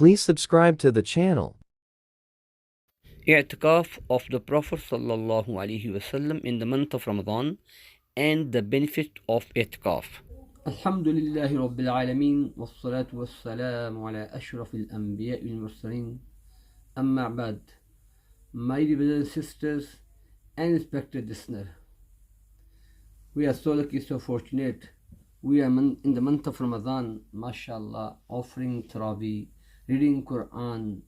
Please subscribe to the channel. I'tikaf of the Prophet sallallahu alaihi wasallam in the month of Ramadan and the benefit of i'tikaf. الحمد لله رب العالمين والصلاة والسلام على أشرف الأنبياء والمرسلين أما بعد. My dear brothers and sisters and respected listener, we are so lucky, so fortunate. We are in the month of Ramadan, mashallah, offering Taraweeh, reading Quran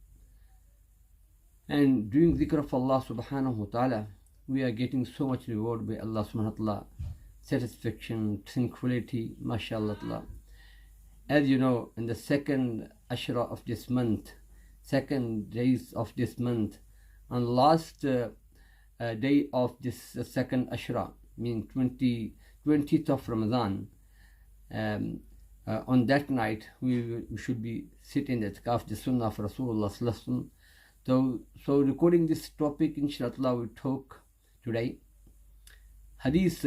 and doing dhikr of Allah subhanahu wa ta'ala. We are getting so much reward by Allah subhanahu wa ta'ala, satisfaction, tranquility, mashallah. As you know, in the second ashra of this month, second days of this month, on last day of this second ashra, meaning 20th of Ramadan, on that night we should be sitting at Kaf, the Sunnah of Rasulullah sallallahu alaihi wasallam. So recording this topic, inshallah, we talk today. Hadith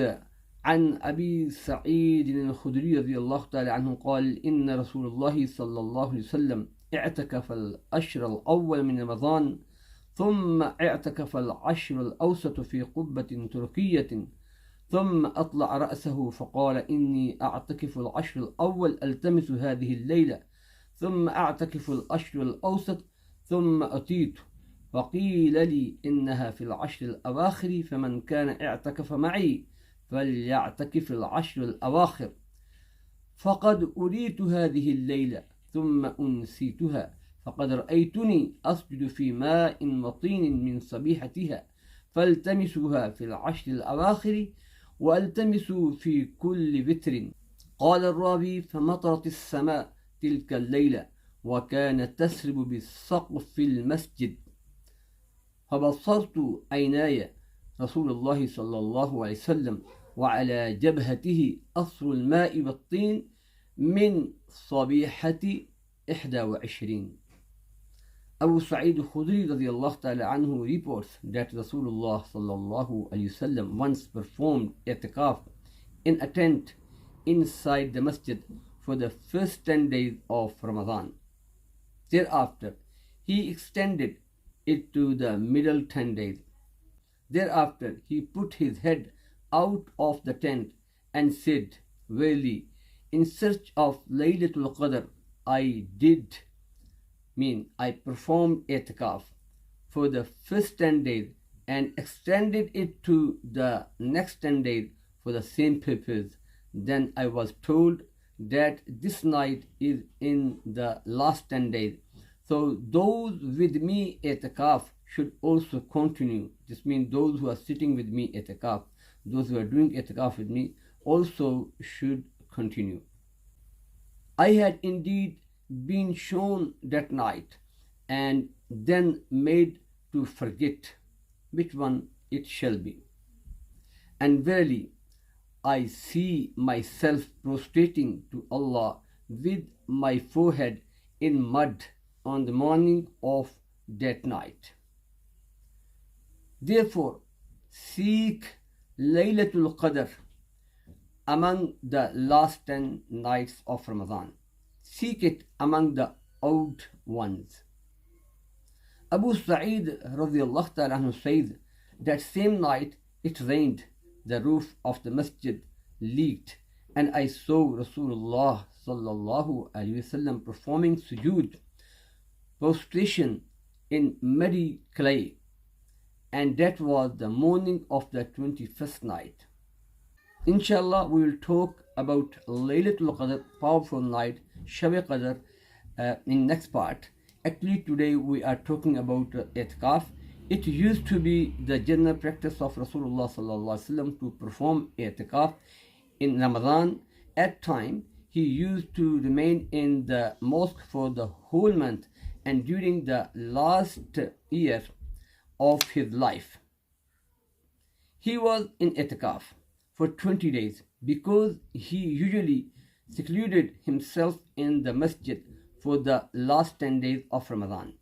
عن أبي سعيد الخدري رضي الله تعالى عنه قال إن رسول الله صلى الله عليه وسلم اعتكف العشر الأول من رمضان ثم اعتكف العشر الأوسط في قبة تركية ثم أطلع رأسه فقال إني أعتكف العشر الأول ألتمس هذه الليلة ثم أعتكف العشر الأوسط ثم أتيت وقيل لي إنها في العشر الأواخر فمن كان اعتكف معي فليعتكف العشر الأواخر فقد أريت هذه الليلة ثم أنسيتها فقد رأيتني أسجد في ماء وطين من صبيحتها فالتمسوها في العشر الأواخر والتمس في كل وتر. قال الراوي فمطرت السماء تلك الليلة وكانت تسرب بالسقف المسجد فبصرت عيناي رسول الله صلى الله عليه وسلم وعلى جبهته أثر الماء والطين من صبيحة 21. Abu Sa'id al-Khudri radiallahu ta'ala anhu reports that Rasulullah sallallahu alayhi wasallam once performed i'tikaf in a tent inside the masjid for the first 10 days of Ramadan. Thereafter, he extended it to the middle 10 days. Thereafter, he put his head out of the tent and said, verily, in search of Laylatul Qadr, I performed i'tikaf for the first 10 days and extended it to the next 10 days for the same purpose. Then I was told that this night is in the last 10 days. So those with me i'tikaf should also continue. This means those who are sitting with me i'tikaf, those who are doing i'tikaf with me also should continue. I had indeed been shown that night and then made to forget which one it shall be. And verily, I see myself prostrating to Allah with my forehead in mud on the morning of that night. Therefore, seek Laylatul Qadr among the last 10 nights of Ramadan. Seek it among the odd ones. Abu Sa'id radiallahu ta'ala anhu said that same night it rained, the roof of the masjid leaked, and I saw Rasulullah sallallahu alayhi wasallam performing sujood, prostration in muddy clay, and that was the morning of the 21st night. Inshallah, we will talk about Laylatul Qadr, powerful night, Shab-e Qadr, in next part. Actually, today we are talking about i'tikaf. It used to be the general practice of Rasulullah sallallahu alaihi wasallam to perform i'tikaf in Ramadan. At time, he used to remain in the mosque for the whole month and during the last year of his life. He was in i'tikaf for 20 days because he usually secluded himself in the masjid for the last 10 days of Ramadan.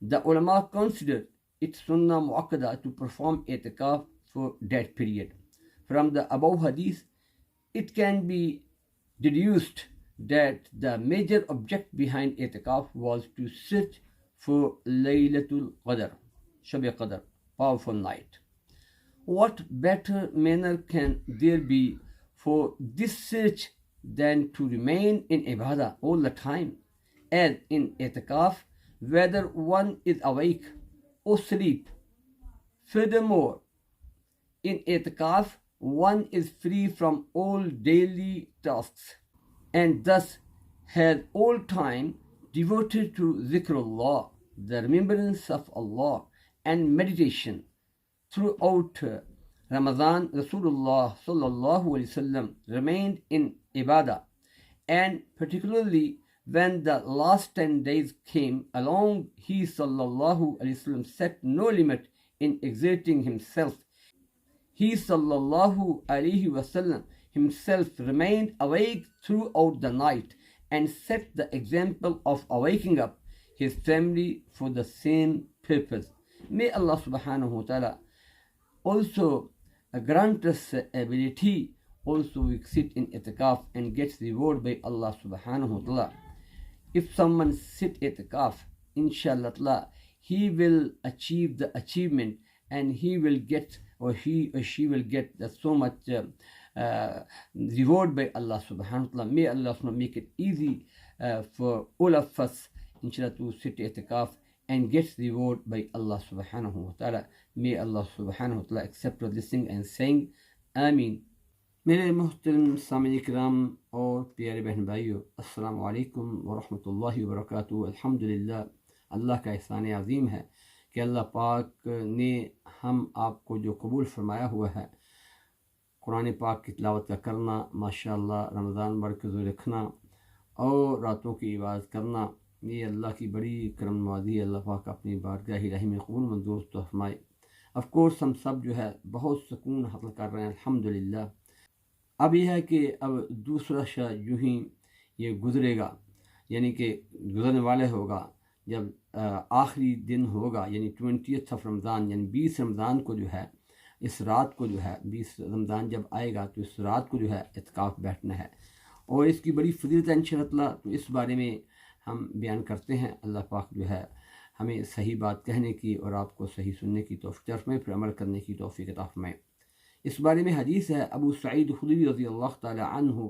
The ulama consider it sunnah muakkada to perform i'tikaf for that period. From the above hadith, it can be deduced that the major object behind itikaf was to search for Laylatul Qadr, Shab Qadr, powerful night. What better manner can there be for this search than to remain in ibadah all the time, as in itikaf, whether one is awake or asleep. Furthermore, in itikaf, one is free from all daily tasks and thus has all time devoted to zikrullah, the remembrance of Allah, and meditation. Throughout Ramadan, Rasulullah sallallahu alaihi wasallam remained in ibadah, and particularly when the last 10 days came along, he sallallahu alaihi wasallam set no limit in exerting himself. He sallallahu alaihi wasallam himself remained awake throughout the night and set the example of awaking up his family for the same purpose. May Allah subhanahu wa ta'ala also grant us ability also we sit in itikaf and gets reward by Allah subhanahu wa ta'ala. If someone sit itikaf, inshallah, he will achieve the achievement and he will get or he or she will get so much reward by Allah subhanahu wa ta'ala. May Allah make it easy for all of us, inshallah, to sit itikaf and get reward by Allah subhanahu wa ta'ala. May Allah subhanahu wa ta'ala accept our listening and saying Ameen. میرے محترم سامعین کرام اور پیارے بہن بھائیو، السلام علیکم ورحمۃ اللہ وبرکاتہ۔ الحمدللہ، اللہ کا احسان عظیم ہے کہ اللہ پاک نے ہم آپ کو جو قبول فرمایا ہوا ہے قرآن پاک کی تلاوت کا کرنا، ماشاءاللہ رمضان بھر کے روزے رکھنا اور راتوں کی عبادت کرنا، یہ اللہ کی بڑی کرم نوازی ہے۔ اللہ پاک اپنی بارگاہ الہی میں قبول منظور تو فرمائے۔ آف کورس ہم سب جو ہے بہت سکون حاصل کر رہے ہیں الحمدللہ۔ اب یہ ہے کہ اب دوسرا شاہ یوں ہی یہ گزرے گا، یعنی کہ گزرنے والے ہوگا جب آخری دن ہوگا، یعنی 20th رمضان، یعنی 20 رمضان کو جو ہے اس رات کو جو ہے 20 رمضان جب آئے گا تو اس رات کو جو ہے اعتکاف بیٹھنا ہے، اور اس کی بڑی فضیلت ہے انشاءاللہ۔ تو اس بارے میں ہم بیان کرتے ہیں۔ اللہ پاک جو ہے ہمیں صحیح بات کہنے کی اور آپ کو صحیح سننے کی توفیق فرمائے، پھر عمل کرنے کی توفیق عطا فرمائے۔ اس بارے میں حدیث ہے، ابو سعید خدری رضی اللہ تعالی عنہ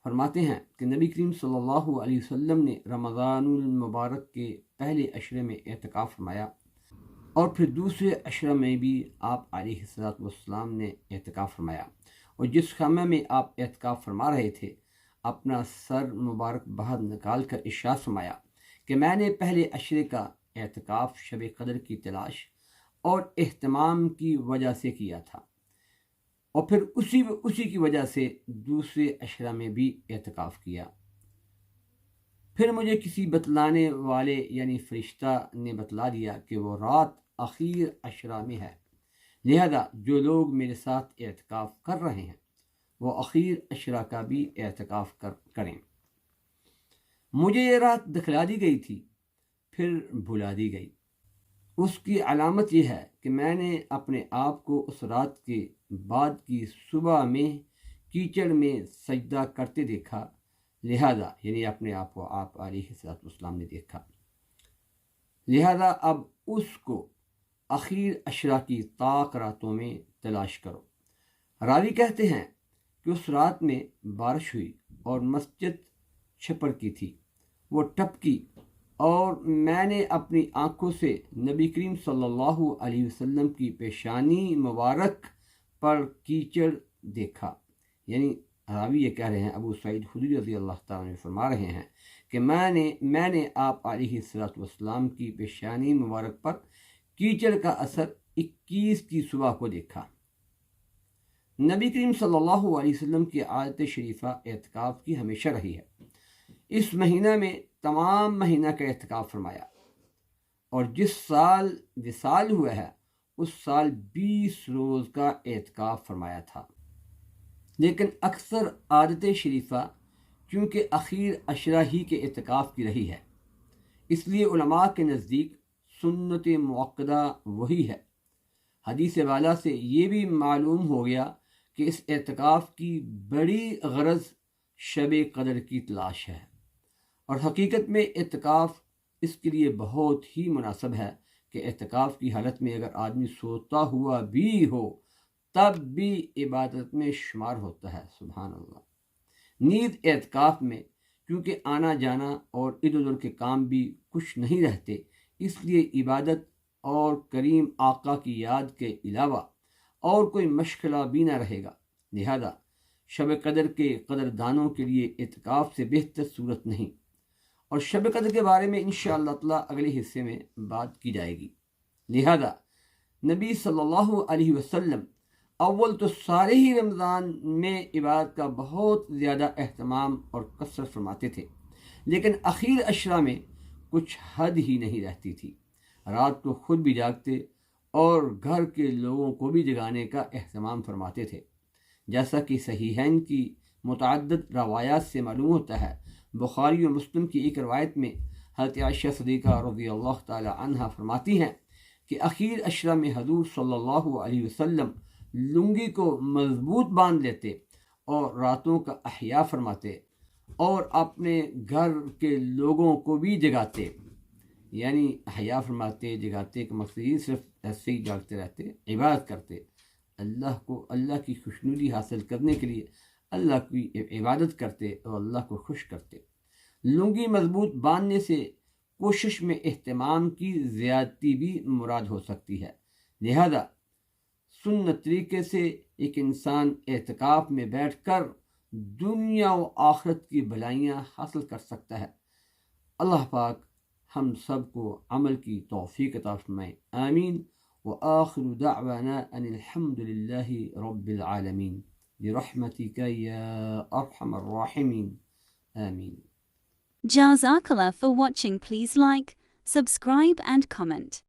فرماتے ہیں کہ نبی کریم صلی اللہ علیہ وسلم نے رمضان المبارک کے پہلے عشرے میں اعتکاف فرمایا، اور پھر دوسرے عشرے میں بھی آپ علیہ الصلوۃ والسلام نے اعتکاف فرمایا، اور جس خیمے میں آپ اعتکاف فرما رہے تھے اپنا سر مبارک باہر نکال کر ارشاد فرمایا کہ میں نے پہلے عشرے کا اعتکاف شب قدر کی تلاش اور اہتمام کی وجہ سے کیا تھا، اور پھر اسی کی وجہ سے دوسرے عشرہ میں بھی اعتکاف کیا۔ پھر مجھے کسی بتلانے والے یعنی فرشتہ نے بتلا دیا کہ وہ رات اخیر عشرہ میں ہے، لہذا جو لوگ میرے ساتھ اعتکاف کر رہے ہیں وہ اخیر عشرہ کا بھی اعتکاف کریں۔ مجھے یہ رات دکھلا دی گئی تھی، پھر بھلا دی گئی۔ اس کی علامت یہ ہے کہ میں نے اپنے آپ کو اس رات کے بعد کی صبح میں کیچڑ میں سجدہ کرتے دیکھا، لہذا یعنی اپنے آپ کو آپ علیہ الصلوۃ والسلام نے دیکھا، لہذا اب اس کو اخیر عشرہ کی طاق راتوں میں تلاش کرو۔ راوی کہتے ہیں کہ اس رات میں بارش ہوئی اور مسجد چھپر کی تھی، وہ ٹپکی، اور میں نے اپنی آنکھوں سے نبی کریم صلی اللہ علیہ وسلم کی پیشانی مبارک پر کیچڑ دیکھا۔ یعنی راوی یہ کہہ رہے ہیں، ابو سعید خدری رضی اللہ تعالیٰ عنہ فرما رہے ہیں کہ میں نے آپ علیہ الصلوۃ والسلام کی پیشانی مبارک پر کیچڑ کا اثر 21 کی صبح کو دیکھا۔ نبی کریم صلی اللہ علیہ وسلم کی عادت شریفہ اعتکاف کی ہمیشہ رہی ہے۔ اس مہینہ میں تمام مہینہ کا اعتکاف فرمایا، اور جس سال وصال ہوا ہے اس سال 20 روز کا اعتکاف فرمایا تھا۔ لیکن اکثر عادت شریفہ چونکہ اخیر عشرہ ہی کے اعتکاف کی رہی ہے، اس لیے علماء کے نزدیک سنت مؤکدہ وہی ہے۔ حدیث والا سے یہ بھی معلوم ہو گیا کہ اس اعتکاف کی بڑی غرض شب قدر کی تلاش ہے، اور حقیقت میں اعتکاف اس کے لیے بہت ہی مناسب ہے کہ اعتکاف کی حالت میں اگر آدمی سوتا ہوا بھی ہو تب بھی عبادت میں شمار ہوتا ہے۔ سبحان اللہ۔ نیز اعتکاف میں کیونکہ آنا جانا اور ادھر ادھر کے کام بھی کچھ نہیں رہتے، اس لیے عبادت اور کریم آقا کی یاد کے علاوہ اور کوئی مشغلہ بھی نہ رہے گا، لہذا شب قدر کے قدردانوں کے لیے اعتکاف سے بہتر صورت نہیں، اور شب قدر کے بارے میں انشاءاللہ تعالیٰ اگلے حصے میں بات کی جائے گی۔ لہذا نبی صلی اللہ علیہ وسلم اول تو سارے ہی رمضان میں عبادت کا بہت زیادہ اہتمام اور کثرت فرماتے تھے، لیکن اخیر عشرہ میں کچھ حد ہی نہیں رہتی تھی۔ رات کو خود بھی جاگتے اور گھر کے لوگوں کو بھی جگانے کا اہتمام فرماتے تھے، جیسا کہ صحیحین کی متعدد روایات سے معلوم ہوتا ہے۔ بخاری و مسلم کی ایک روایت میں حضرت عائشہ صدیقہ رضی اللہ تعالی عنہا فرماتی ہیں کہ اخیر عشرہ میں حضور صلی اللہ علیہ وسلم لنگی کو مضبوط باندھ لیتے اور راتوں کا احیاء فرماتے اور اپنے گھر کے لوگوں کو بھی جگاتے، یعنی احیاء فرماتے، جگاتے کا مقصد یہ صرف ایسے ہی جاگتے رہتے، عبادت کرتے، اللہ کی خوشنودی حاصل کرنے کے لیے اللہ کی عبادت کرتے اور اللہ کو خوش کرتے۔ لنگی مضبوط باندھنے سے کوشش میں اہتمام کی زیادتی بھی مراد ہو سکتی ہے، لہذا سنت طریقے سے ایک انسان اعتکاف میں بیٹھ کر دنیا و آخرت کی بھلائیاں حاصل کر سکتا ہے۔ اللہ پاک ہم سب کو عمل کی توفیق عطا فرمائے، آمین۔ وآخر دعوانا ان الحمد للہ رب العالمین برحمتک یا ارحم الراحمین، آمین۔ Jazakallah for watching. Please like, subscribe and comment.